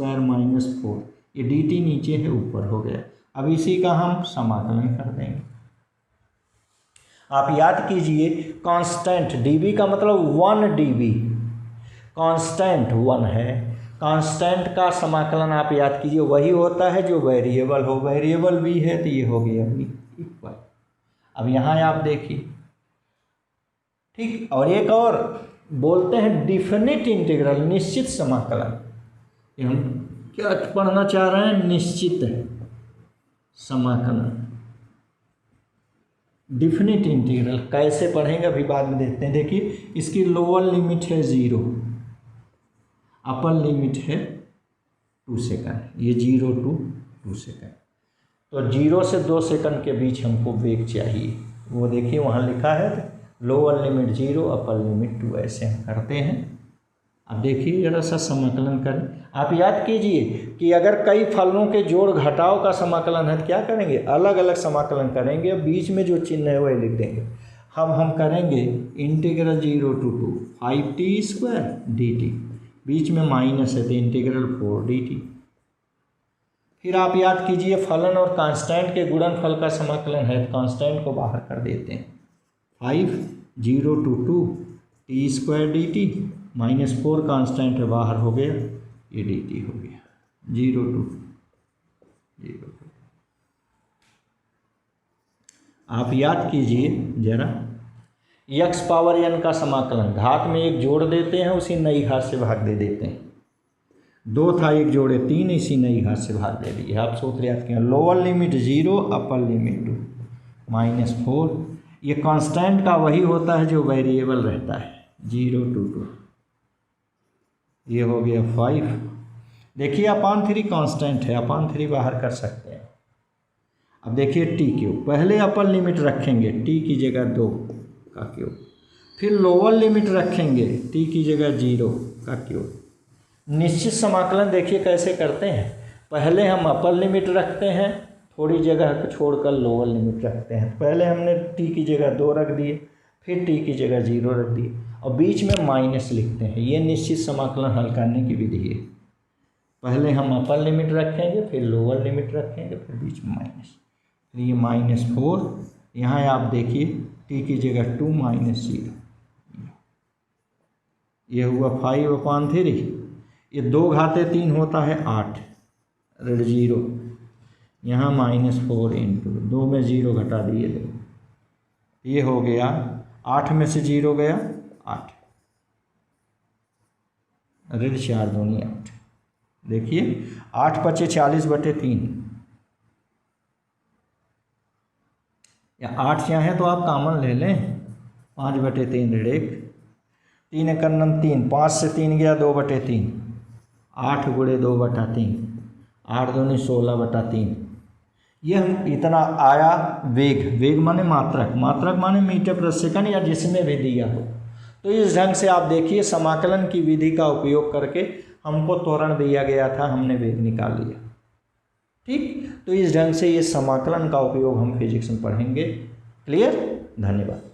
[SPEAKER 1] 4, ये dt नीचे है ऊपर हो गया। अब इसी का हम समाकलन कर देंगे। आप याद कीजिए कांस्टेंट, dv का मतलब 1 dv, कांस्टेंट 1 है। कांस्टेंट का समाकलन आप याद कीजिए वही होता है जो वेरिएबल हो, वेरिएबल भी है तो ये हो गया v इक्वल। अब यहाँ आप देखिए, ठीक, और एक और बोलते हैं डिफिनिट इंटीग्रल, निश्चित समाकलन। हम क्या पढ़ना चाह रहे हैं, निश्चित समाकलन, डिफिनिट इंटीग्रल। कैसे पढ़ेंगे अभी बाद में देखते हैं। देखिए इसकी लोअर लिमिट है 0, अपर लिमिट है 2 सेकंड, ये 0 to 2 सेकंड। तो 0 से 2 सेकंड के बीच हमको वेग चाहिए, वो देखिए वहाँ लिखा है लोअर लिमिट 0, अपर लिमिट 2, ऐसे हम करते हैं। अब देखिए जरा सा समाकलन करें। आप याद कीजिए कि अगर कई फलनों के जोड़ घटाव का समाकलन है तो क्या करेंगे, अलग अलग समाकलन करेंगे, बीच में जो चिन्ह है वही लिख देंगे। हम करेंगे इंटीग्रल 0 to 2 5t² dt, बीच में माइनस है तो इंटीग्रल 4 dt। फिर आप याद कीजिए फलन और कांस्टेंट के गुणनफल का समाकलन है, तो कांस्टेंट को बाहर कर देते हैं। 5 0 to 2 t² dt -4 कांस्टेंट है बाहर हो गया, ये dt हो गया 0 to 0। आप याद कीजिए जरा x पावर n का समाकलन, घात में एक जोड़ देते हैं, उसी नई घात से भाग दे देते हैं। 2 था, एक जोड़े 3, इसी नई घात से भाग दे दिए। आप सूत्र याद किए, लोअर लिमिट 0, अपर लिमिट 2 -4। ये कांस्टेंट का वही होता है जो वेरिएबल रहता है, 0 to 2, ये हो गया 5। देखिए अपान 3 कांस्टेंट है, अपान 3 बाहर कर सकते हैं। अब देखिए t³, पहले अपर लिमिट रखेंगे t की जगह 2 का क्यूब, फिर लोअर लिमिट रखेंगे t की जगह 0 का क्यूब। निश्चित समाकलन देखिए कैसे करते हैं, पहले हम अपर लिमिट रखते हैं, थोड़ी जगह को छोड़कर लोअर लिमिट रखते हैं। पहले हमने t की जगह 2 रख दिए, फिर t की जगह 0 रख दिए और बीच में माइनस लिखते हैं। ये निश्चित समाकलन हल करने की विधि है। पहले हम अपर लिमिट रखेंगे, फिर लोअर लिमिट रखेंगे, फिर बीच में माइनस, तो ये -4। यहाँ आप देखिए t की जगह 2 -0, ये हुआ 5/3। ये 2 घाते 3 होता है 8, 0, यहाँ -4 × 2 में 0 घटा दिए 2, ये हो गया 8 में से 0 गया 8, 4 दूनी 8। देखिए 8 × 5 = 40/3, या 8 चाहें तो आप कॉमन ले लें, 5/3 1, 3 × 3, 5 से 3 गया 2/3, 8 × 2/3, 8 दूनी 16/3। ये हम इतना आया वेग, वेग माने मात्रक, मात्रक माने मीटर प्रति सेकंड या जिसमें भी दिया हो। तो इस ढंग से आप देखिए समाकलन की विधि का उपयोग करके हमको त्वरण दिया गया था, हमने वेग निकाल लिया। ठीक, तो इस ढंग से ये समाकलन का उपयोग हम फिजिक्स में पढ़ेंगे। क्लियर? धन्यवाद।